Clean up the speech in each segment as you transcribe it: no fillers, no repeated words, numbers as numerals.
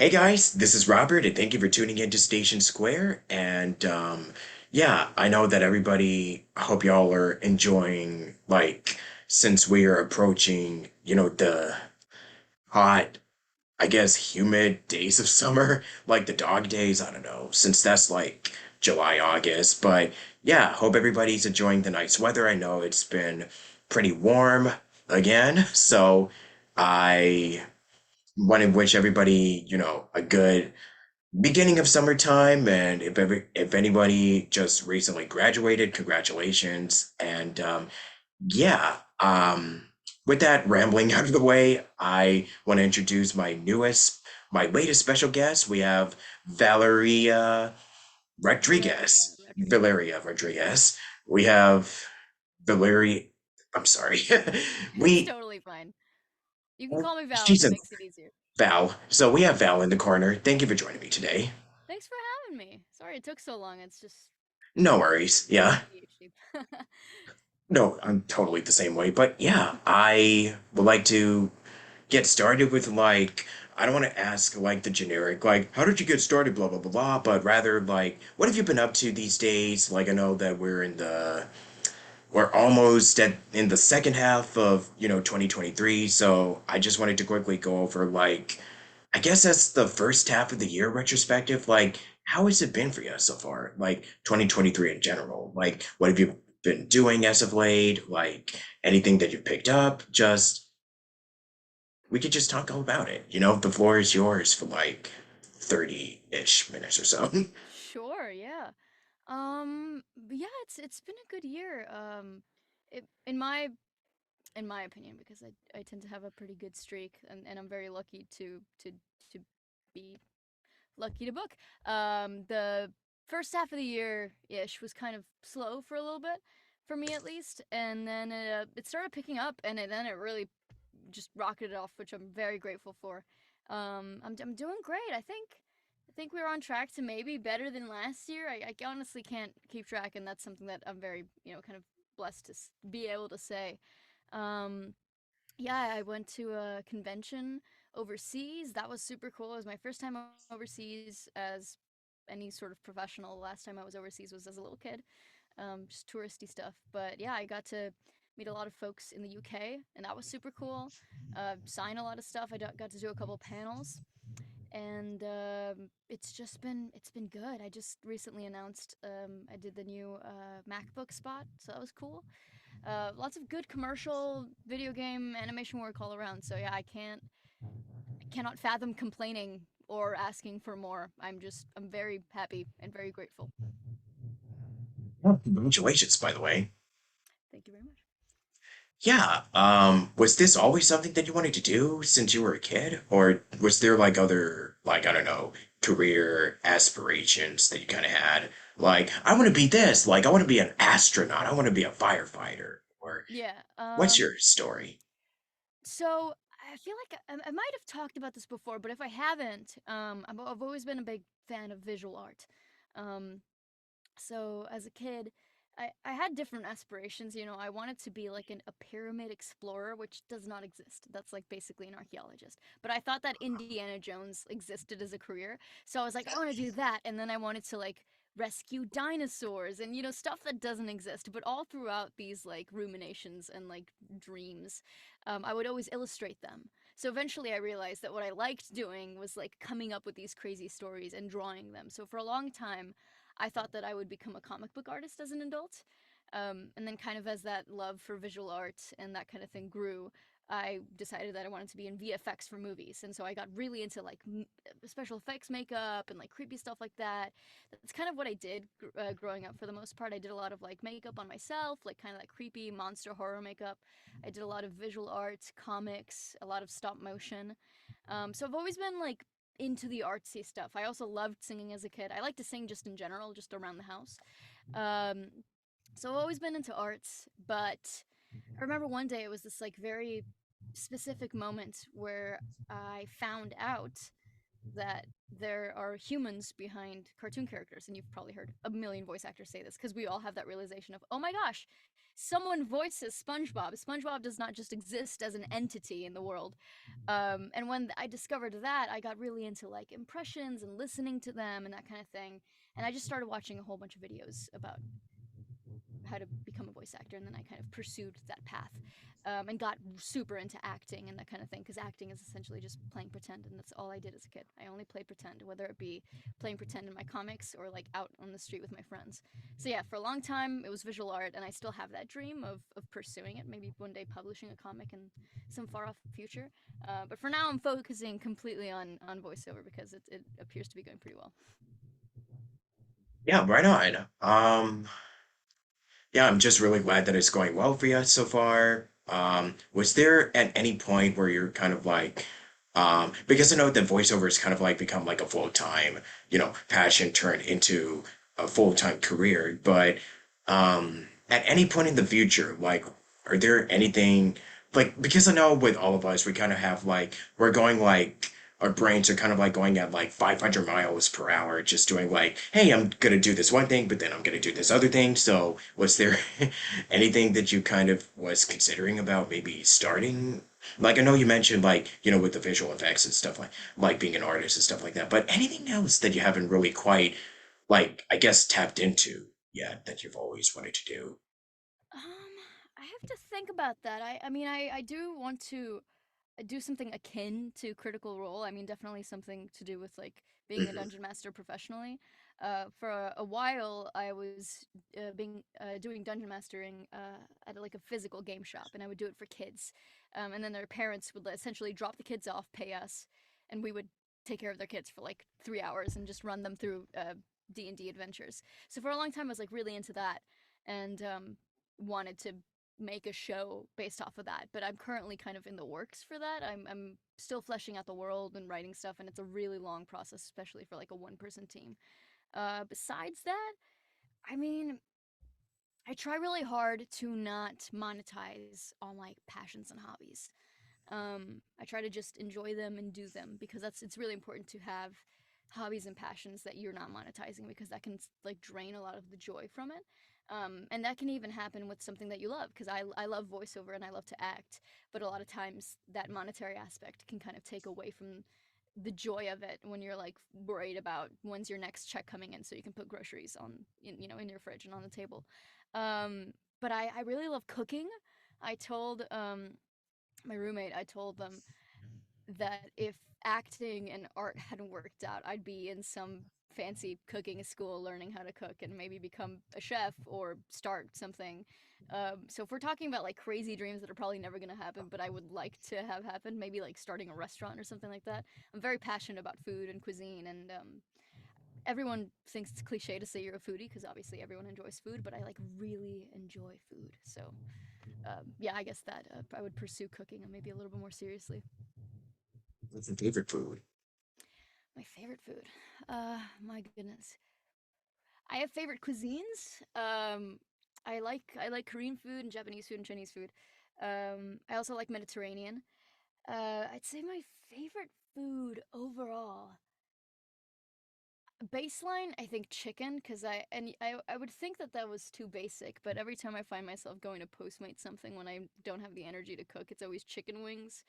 Hey guys, this is Robert, and thank you for tuning in to Station Square. Yeah, I know that everybody, I hope y'all are enjoying, since we are approaching, the hot, I guess, humid days of summer, like the dog days, I don't know, since that's like July, August. But yeah, hope everybody's enjoying the nice weather. I know it's been pretty warm again, so I want to wish everybody, a good beginning of summertime, and if anybody just recently graduated, congratulations. Yeah, with that rambling out of the way, I want to introduce my latest special guest. We have Valeria Valeria Rodriguez. Rodriguez. Valeria Rodriguez. We have Valeria. I'm sorry. It's we totally fine. You can call me Val if she's it a makes it easier. Val. So we have Val in the corner. Thank you for joining me today. Thanks for having me. Sorry it took so long. It's just No worries. Yeah. ADHD. No, I'm totally the same way. But yeah, I would like to get started with I don't want to ask like the generic, like, how did you get started, blah, blah, blah, blah, but rather like, what have you been up to these days? Like, I know that we're almost in the second half of, 2023. So I just wanted to quickly go over I guess that's the first half of the year retrospective. Like, how has it been for you so far? Like 2023 in general. Like, what have you been doing as of late? Like, anything that you picked up? Just we could just talk all about it. The floor is yours for like 30-ish minutes or so. Sure, yeah. But yeah, it's been a good year. It, in my opinion, because I tend to have a pretty good streak, and I'm very lucky to be lucky to book. The first half of the year ish was kind of slow for a little bit, for me at least, and then it started picking up, and then it really just rocketed off, which I'm very grateful for. I'm doing great. I think we are on track to maybe better than last year. I honestly can't keep track, and that's something that I'm very kind of blessed to be able to say. Um, yeah, I went to a convention overseas. That was super cool. It was my first time overseas as any sort of professional. Last time I was overseas was as a little kid, just touristy stuff. But yeah, I got to meet a lot of folks in the UK, and that was super cool. Sign a lot of stuff. Got to do a couple panels, and it's been good. I just recently announced I did the new MacBook spot, so that was cool. Lots of good commercial video game animation work all around. So yeah, I cannot fathom complaining or asking for more. I'm very happy and very grateful. Congratulations, by the way. Thank you very much. Yeah, was this always something that you wanted to do since you were a kid? Or was there like other, I don't know, career aspirations that you kind of had? Like, I want to be this, like, I want to be an astronaut, I want to be a firefighter. Or Yeah. what's your story? So I feel like I might have talked about this before, but if I haven't, I've always been a big fan of visual art. Um, so as a kid, I had different aspirations. I wanted to be like a pyramid explorer, which does not exist. That's like basically an archaeologist. But I thought that Indiana Jones existed as a career. So I was like, I want to do that. And then I wanted to like rescue dinosaurs and stuff that doesn't exist. But all throughout these like ruminations and like dreams, I would always illustrate them. So eventually I realized that what I liked doing was like coming up with these crazy stories and drawing them. So for a long time I thought that I would become a comic book artist as an adult. And then, kind of as that love for visual art and that kind of thing grew, I decided that I wanted to be in VFX for movies. And so I got really into like special effects makeup and like creepy stuff like that. That's kind of what I did growing up for the most part. I did a lot of like makeup on myself, like kind of like creepy monster horror makeup. I did a lot of visual art, comics, a lot of stop motion. So I've always been like into the artsy stuff. I also loved singing as a kid. I like to sing just in general, just around the house. Um, so I've always been into arts, but I remember one day it was this like very specific moment where I found out that there are humans behind cartoon characters, and you've probably heard a million voice actors say this because we all have that realization of, oh my gosh, someone voices SpongeBob. SpongeBob does not just exist as an entity in the world. And when I discovered that, I got really into like impressions and listening to them and that kind of thing. And I just started watching a whole bunch of videos about how to become a voice actor, and then I kind of pursued that path, and got super into acting and that kind of thing, because acting is essentially just playing pretend, and that's all I did as a kid. I only played pretend, whether it be playing pretend in my comics or like out on the street with my friends. So yeah, for a long time it was visual art, and I still have that dream of pursuing it, maybe one day publishing a comic in some far off future. But for now, I'm focusing completely on voiceover because it appears to be going pretty well. Yeah, right on. Yeah, I'm just really glad that it's going well for you so far. Was there at any point where you're kind of like, because I know that voiceover has kind of like become like a full-time, passion turned into a full-time career, but at any point in the future, like, are there anything like, because I know with all of us, we kind of have like, we're going like, our brains are kind of like going at like 500 miles per hour, just doing like, hey, I'm gonna do this one thing, but then I'm gonna do this other thing. So, was there anything that you kind of was considering about maybe starting? Like, I know you mentioned like, with the visual effects and stuff like being an artist and stuff like that, but anything else that you haven't really quite like, I guess, tapped into yet that you've always wanted to do? I have to think about that. I mean, I do want to do something akin to Critical Role. I mean, definitely something to do with like being a Hmm. dungeon master professionally. For a while, I was being doing dungeon mastering at like a physical game shop, and I would do it for kids. And then their parents would essentially drop the kids off, pay us, and we would take care of their kids for like 3 hours and just run them through D&D adventures. So for a long time, I was like really into that, and wanted to make a show based off of that. But I'm currently kind of in the works for that. I'm still fleshing out the world and writing stuff, and it's a really long process, especially for like a one-person team. Besides that, I mean, I try really hard to not monetize all my passions and hobbies. I try to just enjoy them and do them, because it's really important to have hobbies and passions that you're not monetizing, because that can like drain a lot of the joy from it. And that can even happen with something that you love, because I love voiceover and I love to act, but a lot of times that monetary aspect can kind of take away from the joy of it when you're like worried about when's your next check coming in so you can put groceries on in your fridge and on the table. But I really love cooking. I told my roommate, I told them that if acting and art hadn't worked out, I'd be in some fancy cooking school learning how to cook and maybe become a chef or start something. So if we're talking about like crazy dreams that are probably never going to happen, but I would like to have happen, maybe like starting a restaurant or something like that. I'm very passionate about food and cuisine, and everyone thinks it's cliche to say you're a foodie because obviously everyone enjoys food, but I like really enjoy food. So yeah, I guess that I would pursue cooking and maybe a little bit more seriously. What's your favorite food? My favorite food. My goodness. I have favorite cuisines. I like Korean food and Japanese food and Chinese food. I also like Mediterranean. I'd say my favorite food overall. Baseline, I think chicken, because I would think that that was too basic, but every time I find myself going to Postmate something when I don't have the energy to cook, it's always chicken wings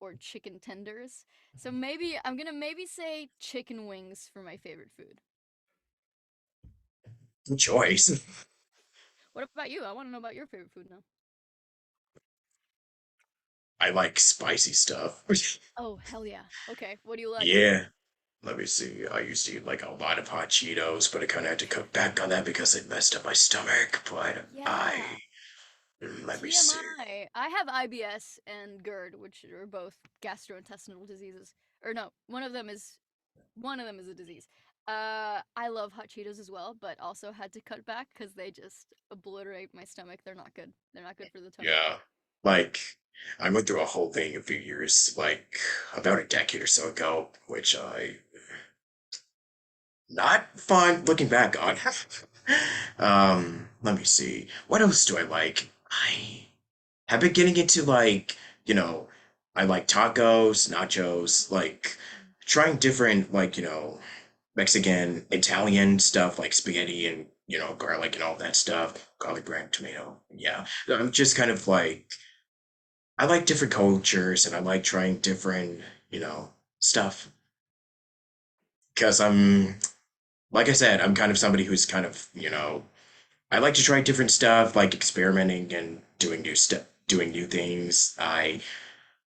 or chicken tenders. So maybe I'm gonna maybe say chicken wings for my favorite food. Good choice. What about you? I want to know about your favorite food now. I like spicy stuff. Oh, hell yeah. Okay, what do you like? Yeah. Let me see. I used to eat like a lot of hot Cheetos, but I kind of had to cut back on that because it messed up my stomach. But Yeah. let me see. TMI. I have IBS and GERD, which are both gastrointestinal diseases. Or no, one of them is a disease. I love hot Cheetos as well, but also had to cut back because they just obliterate my stomach. They're not good. They're not good for the tummy. Yeah. Like, I went through a whole thing a few years, like about a decade or so ago, which I not fun looking back on. Let me see. What else do I like? I have been getting into like, you know, I like tacos, nachos, like trying different, like, Mexican, Italian stuff like spaghetti and, garlic and all that stuff, garlic bread, tomato. Yeah. I'm just kind of like, I like different cultures and I like trying different, stuff. Because like I said, I'm kind of somebody who's kind of, I like to try different stuff, like experimenting and doing new stuff, doing new things. I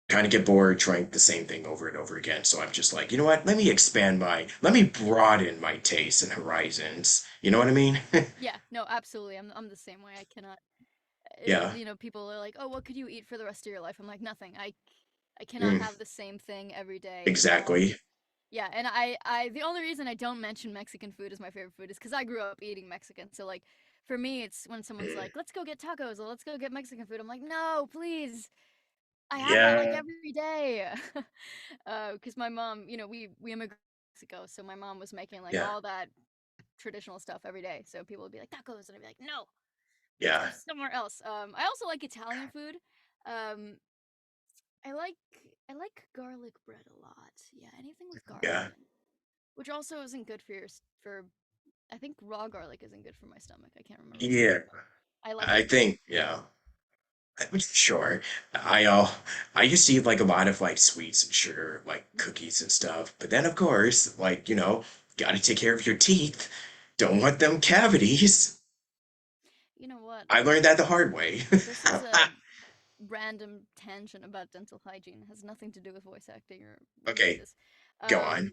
kind of get bored trying the same thing over and over again. So I'm just like, you know what? Let me broaden my tastes and horizons. You know what I mean? Yeah, no, absolutely. I'm the same way. I cannot. Yeah, People are like, "Oh, what could you eat for the rest of your life?" I'm like, "Nothing. I cannot mm, have the same thing every day." exactly. Yeah, and the only reason I don't mention Mexican food as my favorite food is because I grew up eating Mexican. So like, for me, it's when someone's Mm, like, "Let's go get tacos," or "Let's go get Mexican food." I'm like, "No, please. I have that like yeah, every day." Because my mom, we immigrated to Mexico, so my mom was making like yeah, all that traditional stuff every day. So people would be like tacos, and I'd be like, "No, let's go yeah, somewhere else." I also like Italian food. Um, I like I like garlic bread a lot. Yeah, anything with garlic yeah, in, which also isn't good for for. I think raw garlic isn't good for my stomach. I can't remember which yeah. one, but I like I it though. think, yeah. Sure. I used to eat like a lot of like sweets and sugar, like cookies and stuff. But then of course, like, gotta take care of your teeth. Don't want them cavities. You know what? I learned that the hard way. This is a random tangent about dental hygiene. It has nothing to do with voice acting or any of Okay, this. go on. Um,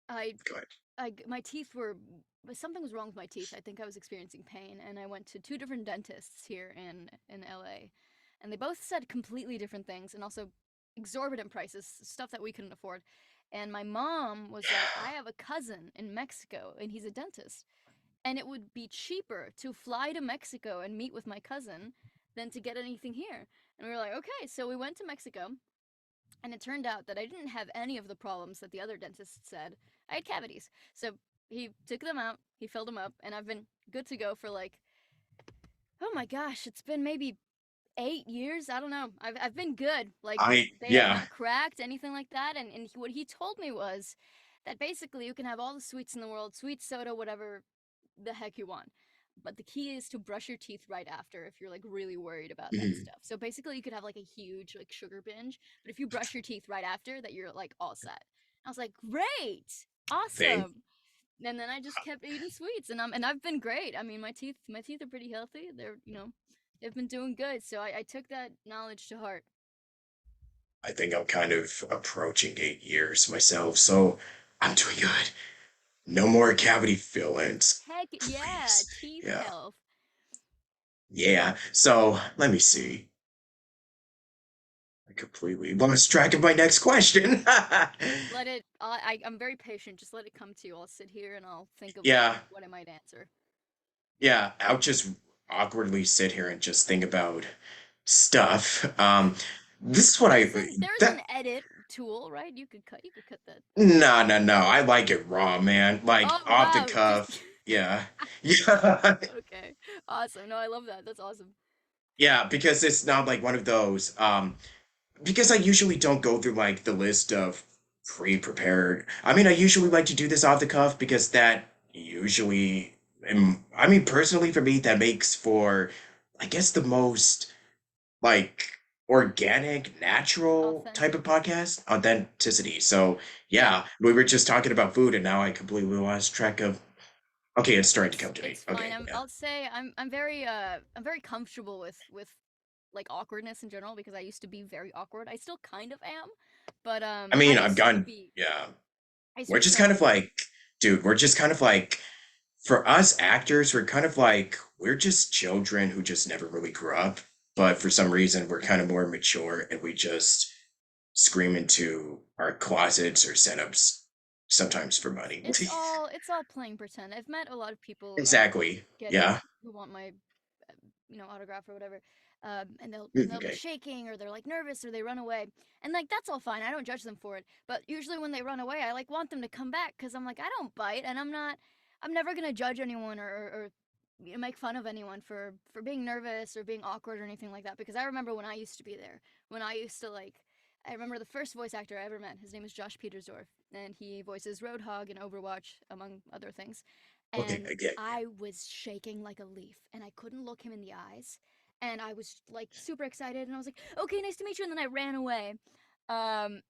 I, Go ahead. my teeth were something was wrong with my teeth. I think I was experiencing pain, and I went to two different dentists here in LA, and they both said completely different things, and also exorbitant prices, stuff that we couldn't afford. And my mom was like, "I have a cousin in Mexico, and he's a dentist, and it would be cheaper to fly to Mexico and meet with my cousin than to get anything here." And we were like, "Okay," so we went to Mexico, and it turned out that I didn't have any of the problems that the other dentist said. I had cavities. So he took them out, he filled them up, and I've been good to go for like, oh my gosh, it's been maybe 8 years. I don't know. I've been good. Like, they have Yeah. not cracked, anything like that. And what he told me was that basically you can have all the sweets in the world, sweet soda, whatever the heck you want. But the key is to brush your teeth right after if you're like really worried about that Mhm. stuff. So basically, you could have like a huge like sugar binge, but if you brush your teeth right after, that you're like all set. I was like, great, Thing. awesome. And then I just kept eating sweets, and I've been great. I mean, my teeth are pretty healthy. They're they've been doing good. So I took that knowledge to heart. I think I'm kind of approaching 8 years myself, so I'm doing good. No more cavity fillings, Heck yeah, please. teeth Yeah. health. Yeah. So let me see. I completely lost track of my next question. Just let it. I'm very patient. Just let it come to you. I'll sit here and I'll think of Yeah. what I might answer. Yeah. I'll just awkwardly sit here and just think about stuff. This is what There is that an edit tool, right? You could cut that. no, no, no. I like it raw, man. Like Oh off the wow, just cuff. Yeah. Yeah. okay, awesome. No, I love that. That's awesome. Yeah, because it's not like one of those. Because I usually don't go through like the list of pre-prepared. I mean, I usually like to do this off the cuff because that usually, I mean, personally for me, that makes for, I guess, the most like organic, natural type of Authentic. podcast, authenticity. So Yeah, yeah, we were just talking about food, and now I completely lost track of. Okay, it's starting to come to me. it's fine. Okay, yeah. I'll say I'm very comfortable with like awkwardness in general because I used to be very awkward. I still kind of am, but I I mean, I've used to gone. be Yeah, I used to we're be just so kind of like, dude. We're just kind of like for us actors, we're kind of like we're just children who just never really grew up, but for some reason we're kind of more mature and we just scream into our closets or setups sometimes for money. it's all playing pretend. I've met a lot of people Exactly. Yeah. who want my autograph or whatever, and they'll be Okay. shaking or they're like nervous or they run away, and like that's all fine. I don't judge them for it. But usually when they run away, I like want them to come back because I'm like I don't bite, and I'm never gonna judge anyone or make fun of anyone for being nervous or being awkward or anything like that because I remember when I used to be there when I used to like I remember the first voice actor I ever met. His name is Josh Petersdorf, and he voices Roadhog in Overwatch, among other things. Okay, And again. I was shaking like a leaf, and I couldn't look him in the eyes. And I was like super excited, and I was like, "Okay, nice to meet you." And then I ran away.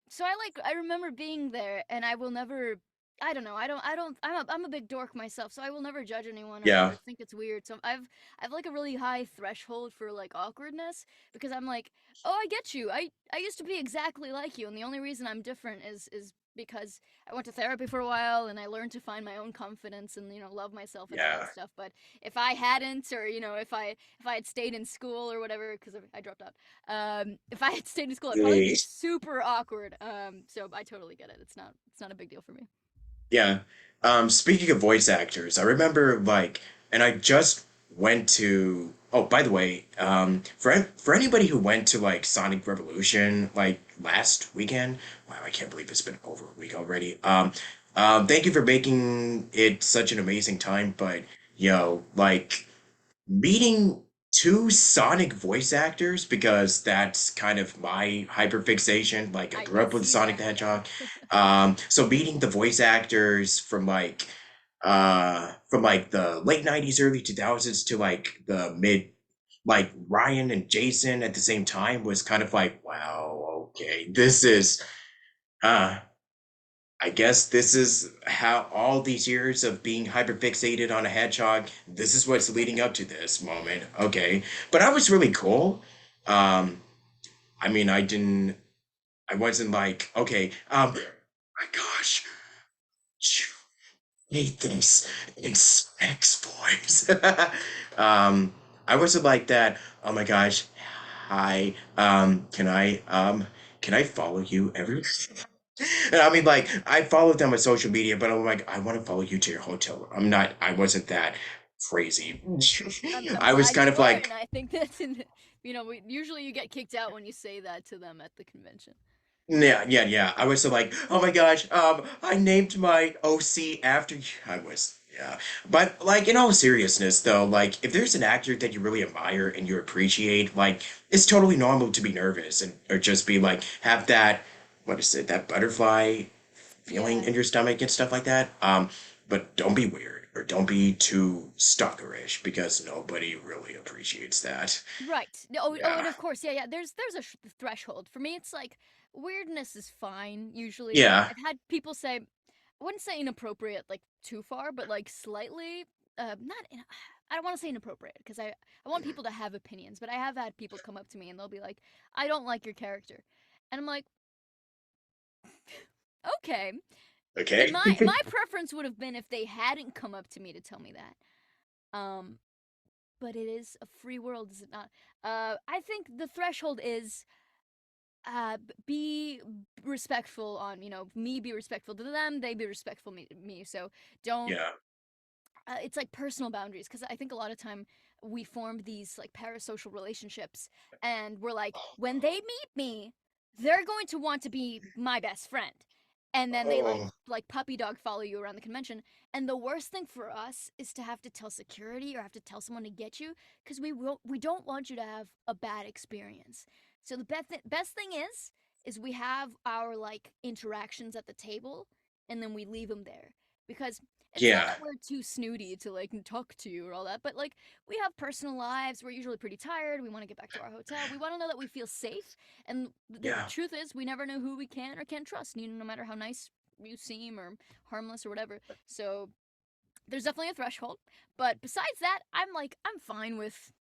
So I remember being there, and I will never. I don't know. I don't. I'm a big dork myself, so I will never judge anyone or Yeah, think it's weird. So I've like a really high threshold for like awkwardness because I'm like, oh, I get you. I used to be exactly like you, and the only reason I'm different is because I went to therapy for a while and I learned to find my own confidence and love myself and all that yeah. stuff. But if I hadn't, or if I had stayed in school or whatever, because I dropped out, if I had stayed in school, I'd probably be Jeez. super awkward. So I totally get it. It's not a big deal for me. Yeah. Speaking of voice actors, I remember like, and I just went to. Oh, by the way, for anybody who went to like Sonic Revolution like last weekend, wow, I can't believe it's been over a week already. Thank you for making it such an amazing time. But like meeting two Sonic voice actors because that's kind of my hyperfixation. Like I I grew can up with see Sonic that. the Yeah. Hedgehog. So meeting the voice actors from like the late 90s, early 2000s to like the mid like Ryan and Jason at the same time was kind of like, wow, okay, this is uh I guess this is how all these years of being hyperfixated on a hedgehog, this is what's leading up to this moment. Okay. But I was really cool. Um, I mean, I wasn't like, okay, my gosh, you hate this in X voice. um, I wasn't like that. Oh my gosh. Hi. Can I follow you every And I mean, like, I followed them on social media, but I'm like, I want to follow you to your hotel room. I wasn't that crazy. I'm I was glad kind you of weren't, and like, I think that's usually you get kicked out when you say that to them at the convention. yeah, yeah, yeah. I was like, oh my gosh, I named my OC after you. I was, yeah. But, like, in all seriousness, though, like, if there's an actor that you really admire and you appreciate, like, it's totally normal to be nervous and, or just be like, have that, what is it, that butterfly feeling Yeah. in your stomach and stuff like that. But don't be weird or don't be too stalkerish because nobody really appreciates that. Right. Oh, and Yeah. of course, yeah, yeah. There's a threshold. For me, it's like weirdness is fine usually. Yeah. I've had people say, I wouldn't say inappropriate like too far, but like slightly not in, I don't want to say inappropriate because I want people to have opinions, but I have had people come up to me and they'll be like, "I don't like your character." And I'm like, "Okay." And Okay. my preference would have been if they hadn't come up to me to tell me that. Um but it is a free world, is it not? I think the threshold is be respectful on me, be respectful to them, they be respectful to me. So don't Yeah. it's like personal boundaries because I think a lot of time we form these like parasocial relationships and we're like when they meet me they're going to want to be my best friend, and then they Oh. like puppy dog follow you around the convention. And the worst thing for us is to have to tell security or have to tell someone to get you because we don't want you to have a bad experience. So the best thing is we have our like interactions at the table and then we leave them there because it's not Yeah. that we're too snooty to like talk to you or all that, but like we have personal lives. We're usually pretty tired. We want to get back to our hotel. We want to know that we feel safe. And the Yeah. truth is, we never know who we can or can't trust, no matter how nice you seem or harmless or whatever. So there's definitely a threshold. But besides that, I'm fine with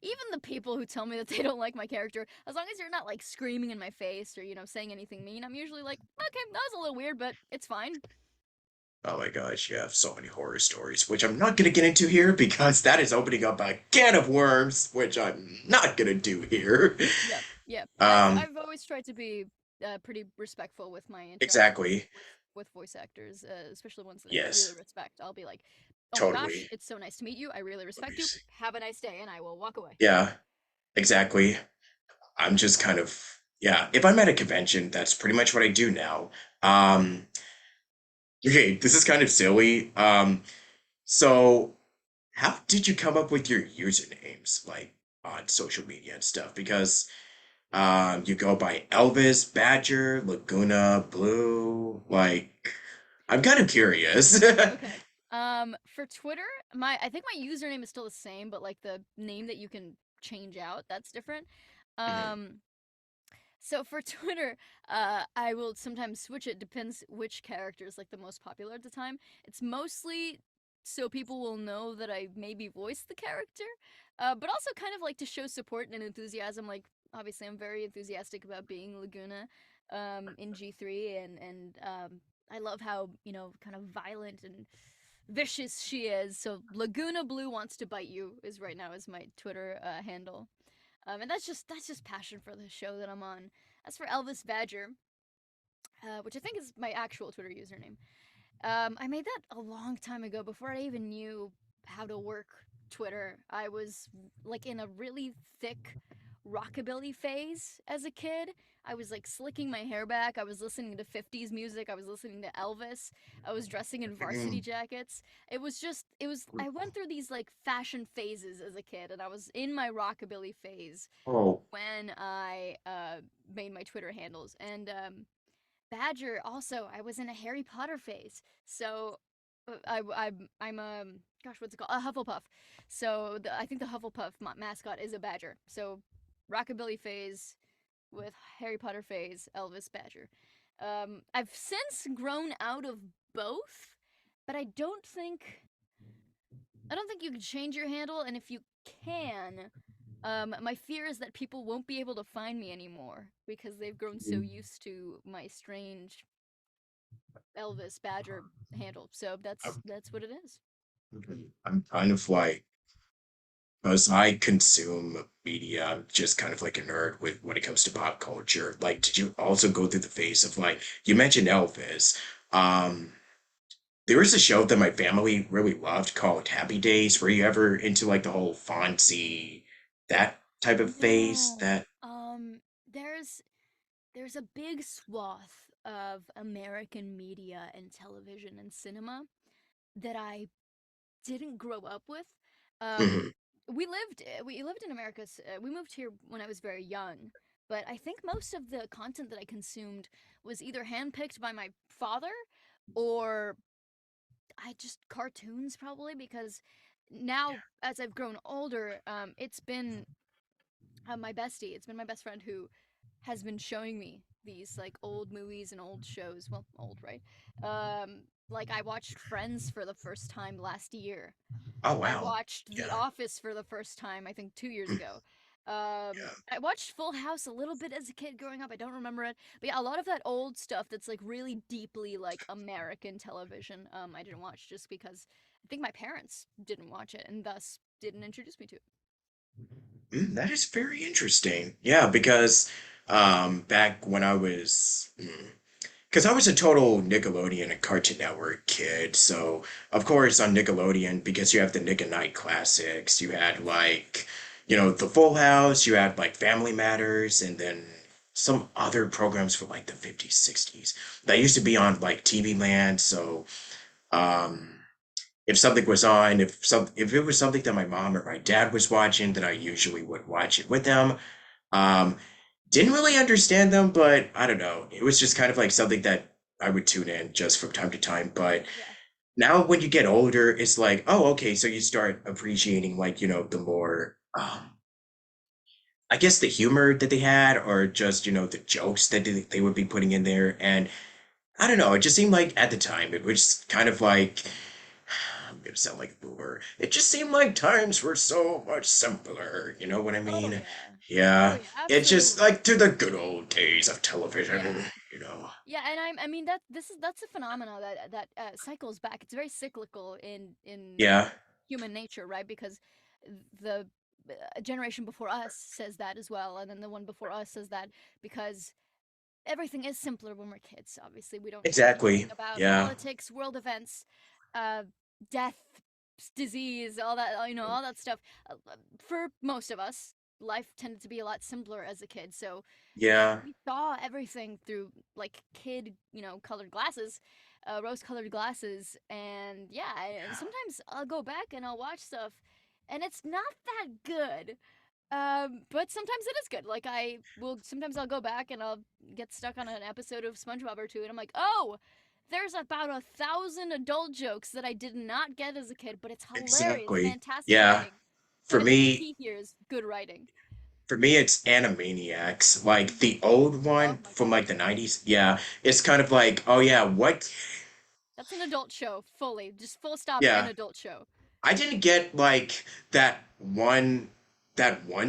even the people who tell me that they don't like my character, as long as you're not like screaming in my face or saying anything mean. I'm usually like, okay, that was a little weird, but it's fine. Oh my gosh, you have so many horror stories, which I'm not gonna get into here because that is opening up a can of worms, which I'm not gonna do here. Yeah, yeah. I've Um, I've always tried to be pretty respectful with my interactions exactly. with voice actors, especially ones that I really Yes, respect. I'll be like, "Oh my gosh, totally. it's so nice to meet you. I really Let me respect you. see. Have a nice day," and I will walk away. Yeah, exactly. I'm just kind of, yeah, if I'm at a convention, that's pretty much what I do now. Um, okay, this is kind of silly. So how did you come up with your usernames, like on social media and stuff? Because You go by Elvis, Badger, Laguna, Blue. Like, I'm kind of curious. Okay. For Twitter, my I think my username is still the same, but like the name that you can change out, that's different. Mhm. Um, So for Twitter, I will sometimes switch it. Depends which character is like the most popular at the time. It's mostly so people will know that I maybe voiced the character, but also kind of like to show support and enthusiasm. Like obviously, I'm very enthusiastic about being Laguna, in G3, and I love how kind of violent and vicious she is. So Laguna Blue wants to bite you is right now is my Twitter handle. And that's just passion for the show that I'm on. As for Elvis Badger, which I think is my actual Twitter username, I made that a long time ago before I even knew how to work Twitter. I was like in a really thick rockabilly phase as a kid. I was like slicking my hair back. I was listening to 50s music. I was listening to Elvis. I was dressing in varsity Mhm. jackets. I went through these like fashion phases as a kid, and I was in my rockabilly phase Oh, when I made my Twitter handles. And Badger also, I was in a Harry Potter phase. So I'm gosh, what's it called? A Hufflepuff. So I think the Hufflepuff mascot is a badger. So rockabilly phase with Harry Potter phase, Elvis Badger. I've since grown out of both, but I don't think you can change your handle, and if you can, my fear is that people won't be able to find me anymore because they've grown so used to my strange Elvis Badger handle. So that's what it is. I'm kind of like, because I consume media, I'm just kind of like a nerd with when it comes to pop culture. Like, did you also go through the phase of like, you mentioned Elvis. Um, there was a show that my family really loved called Happy Days. Were you ever into like the whole Fonzie, that type of phase? No. That, There's a big swath of American media and television and cinema that I didn't grow up with. Um, Mhm. we lived in America. We moved here when I was very young, but I think most of the content that I consumed was either handpicked by my father or I just cartoons probably because now as I've grown older, it's been my best friend who has been showing me these like old movies and old shows. Well, old, right? Like I watched Friends for the first time last year. Oh I wow. watched The Yeah. Office for the first time, I think 2 years Mm, ago. yeah. I watched Full House a little bit as a kid growing up. I don't remember it, but yeah, a lot of that old stuff that's like really deeply like American television. I didn't watch just because I think my parents didn't watch it and thus didn't introduce me to it. That is very interesting. Yeah, because back when I was because I was a total Nickelodeon and Cartoon Network kid. So, of course, on Nickelodeon, because you have the Nick and Night classics, you had like, the Full House, you had like Family Matters, and then some other programs for like the 50s, 60s that used to be on like TV Land. So, um, if something was on, if it was something that my mom or my dad was watching, then I usually would watch it with them. Um, didn't really understand them, but I don't know. It was just kind of like something that I would tune in just from time to time. But Yeah. now when you get older, it's like, oh, okay, so you start appreciating like, the more I guess the humor that they had or just, the jokes that they would be putting in there. And I don't know, it just seemed like at the time it was kind of like I'm gonna sound like a boomer. It just seemed like times were so much simpler. You know what I Oh mean? yeah. Oh Yeah. yeah, It's just absolutely. like to the good old days of Yeah. television, you know. Yeah, and I mean that's a phenomena that cycles back. It's very cyclical in Yeah, human nature, right? Because the generation before us says that as well, and then the one before us says that because everything is simpler when we're kids. Obviously, we don't know anything exactly. about Yeah, politics, world events, uh, death, disease, all that. All that stuff. For most of us, life tended to be a lot simpler as a kid. So yeah, we saw everything through like kid, colored glasses, rose-colored glasses, and yeah. And sometimes I'll go back and I'll watch stuff, and it's not that good. But sometimes it is good. Like I will sometimes I'll go back and I'll get stuck on an episode of SpongeBob or two, and I'm like, oh, there's about 1,000 adult jokes that I did not get as a kid, but it's hilarious, Exactly. fantastic Yeah. writing. For That is the me, key here is good writing. for me, it's Animaniacs. Like the old Oh one my from like gosh, the 90s. Yeah. It's kind of like, oh yeah, what? that's an adult show, fully, just full stop, an Yeah. adult show. I didn't get like that one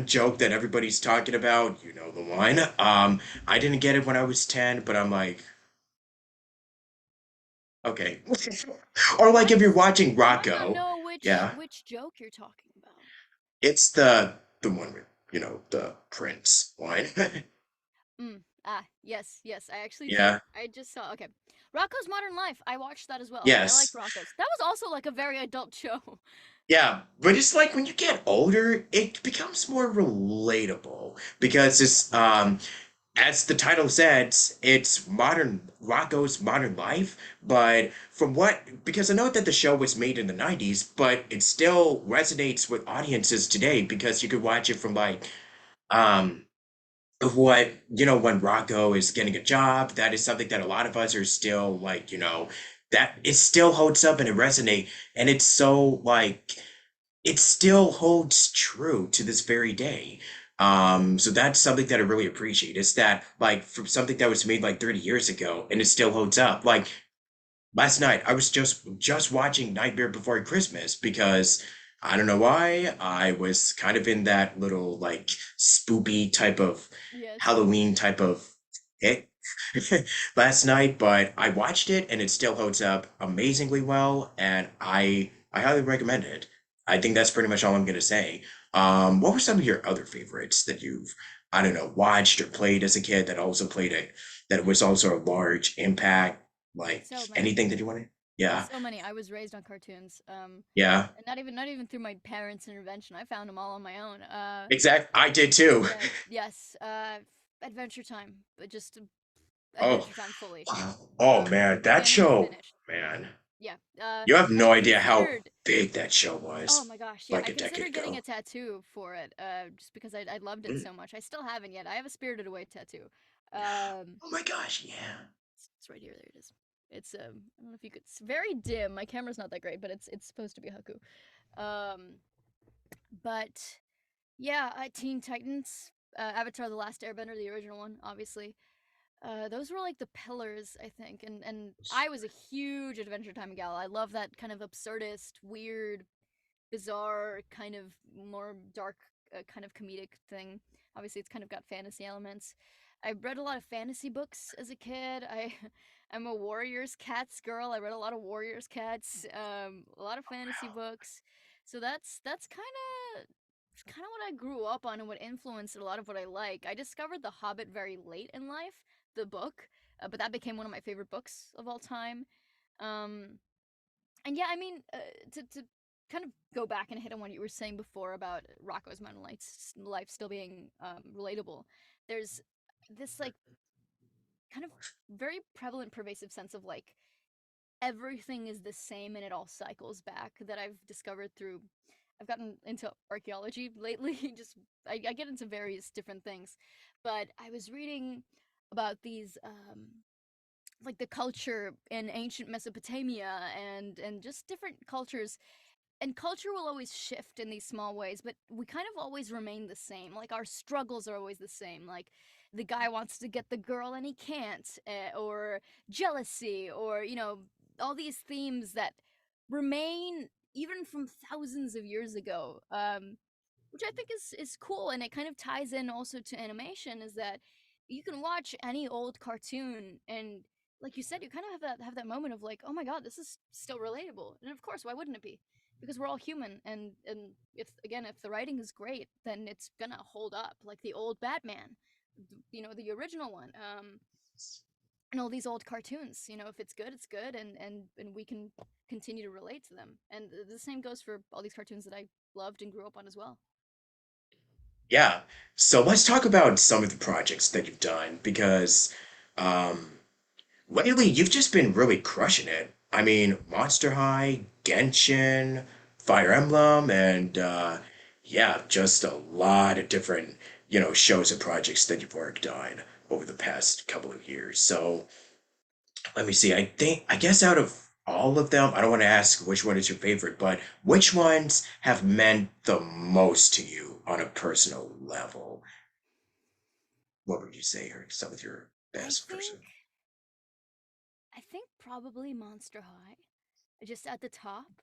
joke that everybody's talking about, you know the one. I didn't get it when I was 10, but I'm like, okay. Or like What? if you're watching I might not Rocco, know yeah, which joke you're talking about. it's the one with, the prince one. Yes, yes, I actually did. Yeah. I just saw. Okay, Rocco's Modern Life. I watched that as well. I liked Yes. Rocco's. That was also like a very adult show. Yeah, but it's like when you get older, it becomes more relatable because it's as the title says, it's modern Rocco's modern life, but because I know that the show was made in the 90s, but it still resonates with audiences today because you could watch it from like um when Rocco is getting a job, that is something that a lot of us are still like, that it still holds up and it resonates, and it's so like it still holds true to this very day. So that's something that I really appreciate is that like from something that was made like 30 years ago and it still holds up. Like last night, I was just watching Nightmare Before Christmas because I don't know why I was kind of in that little like spoopy type of Yes. Halloween type of hit last night, but I watched it and it still holds up amazingly well, and I highly recommend it. I think that's pretty much all I'm gonna say. What were some of your other favorites that you've, I don't know, watched or played as a kid that also played it, that was also a large impact? Like So many. anything that you wanted? Yeah, So many. I was raised on cartoons. yeah, And not even through my parents' intervention. I found them all on my own. exact. I did too. Yeah, yes. Adventure Time, but just Oh, Adventure Time fully. wow. Oh From man, that beginning to show, finish. man. Yeah. You have I no idea how considered. big that show Oh was my gosh, yeah. like I a decade considered getting a ago. tattoo for it. Just because I loved it Mm. so much. I still haven't yet. I have a Spirited Away tattoo. Um, Oh my gosh, yeah. it's right here. There it is. It's I don't know if you could. It's very dim. My camera's not that great, but it's supposed to be Haku. Um, but yeah, Teen Titans, Avatar: The Last Airbender, the original one, obviously. Those were like the pillars, I think, and I was a huge Adventure Time gal. I love that kind of absurdist, weird, bizarre, kind of more dark, kind of comedic thing. Obviously, it's kind of got fantasy elements. I read a lot of fantasy books as a kid. I'm a Warriors Cats girl. I read a lot of Warriors Cats, a lot of fantasy books. So that's kind of what I grew up on and what influenced a lot of what I like. I discovered The Hobbit very late in life, the book, but that became one of my favorite books of all time. Um, and yeah, I mean, to kind of go back and hit on what you were saying before about Rocco's Mountain life still being relatable. There's this like kind of very prevalent, pervasive sense of like everything is the same and it all cycles back that I've discovered through. I've gotten into archaeology lately. Just I get into various different things, but I was reading about these like the culture in ancient Mesopotamia and just different cultures, and culture will always shift in these small ways, but we kind of always remain the same. Like our struggles are always the same. Like the guy wants to get the girl and he can't, or jealousy, or all these themes that remain even from thousands of years ago. Which I think is cool, and it kind of ties in also to animation. Is that you can watch any old cartoon and like you said, you kind of have that moment of like, oh my god, this is still relatable, and of course, why wouldn't it be? Because we're all human, and if the writing is great, then it's gonna hold up. Like the old Batman, the original one, and all these old cartoons. If it's good, it's good, and we can continue to relate to them. And the same goes for all these cartoons that I loved and grew up on as well. Yeah. So let's talk about some of the projects that you've done because um lately you've just been really crushing it. I mean, Monster High, Genshin, Fire Emblem, and yeah, just a lot of different, shows and projects that you've worked on over the past couple of years. So let me see. I guess out of all of them, I don't want to ask which one is your favorite, but which ones have meant the most to you on a personal level? What would you say are some of your I best think personal? I think probably Monster High, just at the top,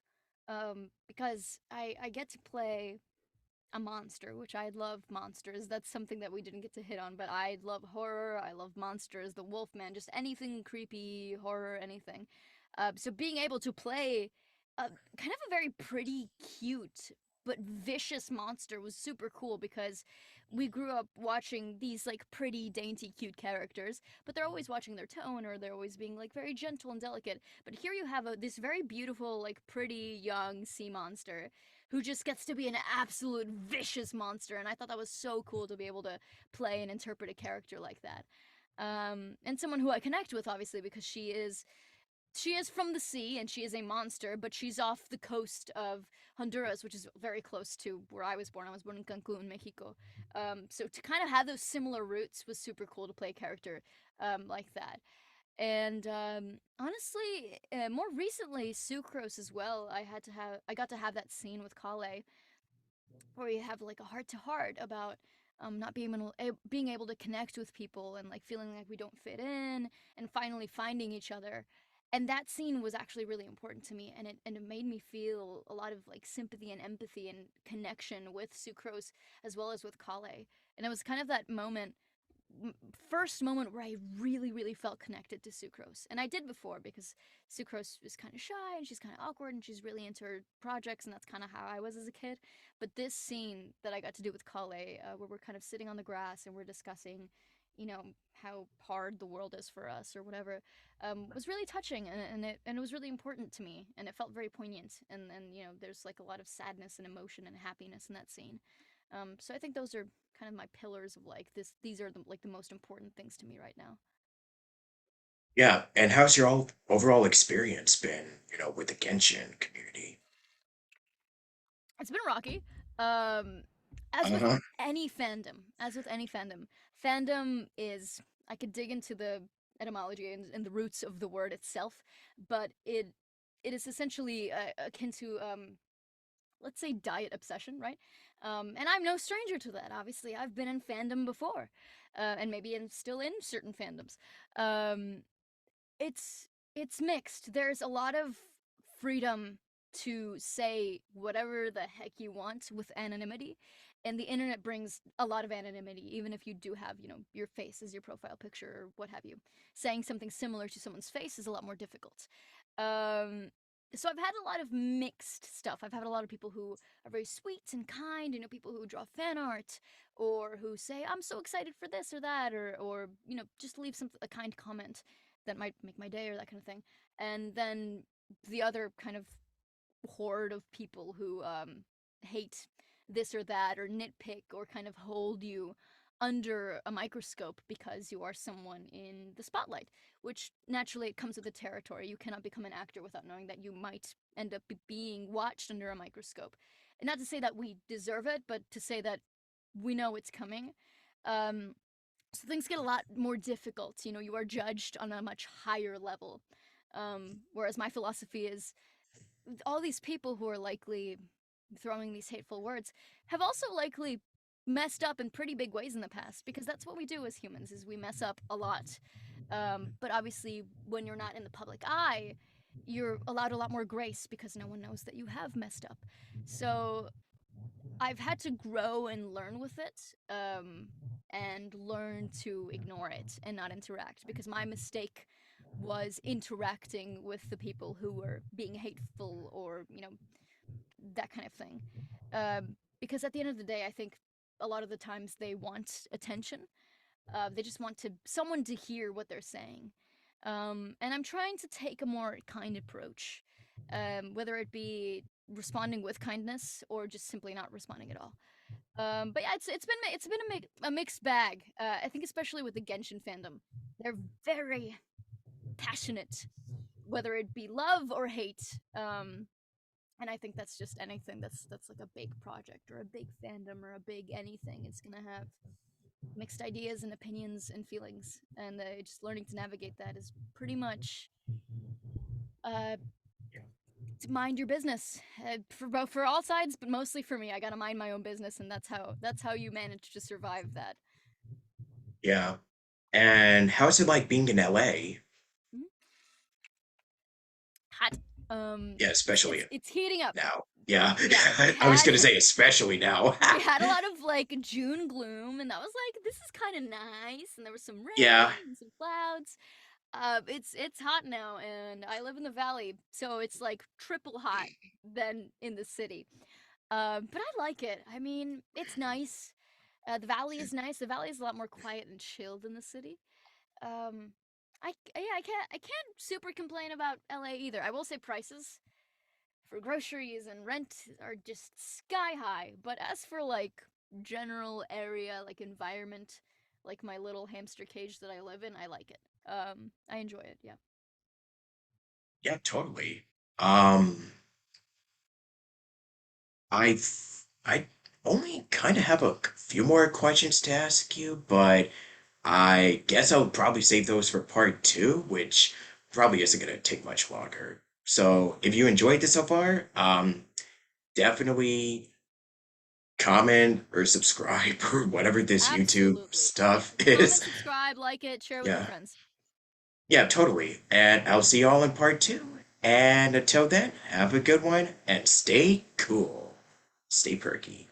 because I get to play a monster, which I love monsters. That's something that we didn't get to hit on, but I love horror. I love monsters, the Wolfman, just anything creepy, horror, anything. So being able to play a kind of a very pretty, cute, but vicious monster was super cool because we grew up watching these like pretty, dainty, cute characters, but they're always watching their tone or they're always being like very gentle and delicate. But here you have this very beautiful, like pretty young sea monster who just gets to be an absolute vicious monster. And I thought that was so cool to be able to play and interpret a character like that. And someone who I connect with, obviously, because she is from the sea and she is a monster, but she's off the coast of Honduras, which is very close to where I was born. I was born in Cancun, Mexico. So to kind of have those similar roots was super cool to play a character like that. And honestly, more recently, Sucrose as well. I got to have that scene with Kale where we have like a heart to heart about not being able to connect with people and like feeling like we don't fit in and finally finding each other. And that scene was actually really important to me, and it made me feel a lot of like sympathy and empathy and connection with Sucrose as well as with Kale. And it was kind of that first moment where I really, really felt connected to Sucrose. And I did before because Sucrose is kind of shy and she's kind of awkward and she's really into her projects, and that's kind of how I was as a kid. But this scene that I got to do with Kale, where we're kind of sitting on the grass and we're discussing, how hard the world is for us or whatever, was really touching, and it was really important to me, and it felt very poignant. And there's like a lot of sadness and emotion and happiness in that scene. So I think those are kind of my pillars of like this. These are the most important things to me right now. Yeah, and how's your all overall experience been, with the Genshin community? It's been rocky. Um, as with Uh-huh. any fandom, fandom is, I could dig into the etymology and the roots of the word itself, but it is essentially akin to let's say diet obsession, right? And I'm no stranger to that. Obviously, I've been in fandom before, and maybe I'm still in certain fandoms. Um, it's it's mixed. There's a lot of freedom to say whatever the heck you want with anonymity, and the internet brings a lot of anonymity, even if you do have, your face as your profile picture or what have you. Saying something similar to someone's face is a lot more difficult. Um, so I've had a lot of mixed stuff. I've had a lot of people who are very sweet and kind, people who draw fan art or who say I'm so excited for this or that, or just leave a kind comment that might make my day or that kind of thing. And then the other kind of horde of people who hate this or that or nitpick or kind of hold you under a microscope because you are someone in the spotlight, which naturally it comes with the territory. You cannot become an actor without knowing that you might end up being watched under a microscope. And not to say that we deserve it, but to say that we know it's coming. Um, so things get a lot more difficult. You are judged on a much higher level. Whereas my philosophy is all these people who are likely throwing these hateful words have also likely messed up in pretty big ways in the past, because that's what we do as humans is we mess up a lot. But obviously when you're not in the public eye, you're allowed a lot more grace because no one knows that you have messed up. So I've had to grow and learn with it, and learn to ignore it and not interact, because my mistake was interacting with the people who were being hateful or that kind of thing. Because at the end of the day, I think a lot of the times they want attention. They just want someone to hear what they're saying. And I'm trying to take a more kind approach, whether it be responding with kindness or just simply not responding at all. But yeah, it's been a mixed bag. I think especially with the Genshin fandom, they're very passionate, whether it be love or hate. And I think that's just anything that's like a big project or a big fandom or a big anything. It's gonna have mixed ideas and opinions and feelings, and just learning to navigate that is pretty much uh, to mind your business for both for all sides, but mostly for me. I gotta mind my own business, and that's how you manage to survive that. Yeah. And how's it like being in LA? Mhm. Hot. Yeah, especially It's heating up. now. Yeah. Yeah, I was gonna say especially now. we had a lot of like June gloom, and that was like this is kind of nice, and there was some Yeah. rain and some clouds. It's hot now, and I live in the valley, so it's like triple hot than in the city. But I like it. I mean, it's nice. The valley is nice. The valley is a lot more quiet and chill than the city. Um, yeah, I can't super complain about LA either. I will say prices for groceries and rent are just sky high. But as for like general area, like environment, like my little hamster cage that I live in, I like it. I enjoy it. Yeah. Yeah, totally. Um, I only kind of have a few more questions to ask you, but I guess I'll probably save those for part two, which probably isn't gonna take much longer. So if you enjoyed this so far, definitely comment or subscribe or whatever this YouTube Absolutely. Yeah. stuff Comment, is. subscribe, like it, share with your Yeah. friends. Yeah, totally. And I'll see you all in part two. And until then, have a good one and stay cool. Stay perky.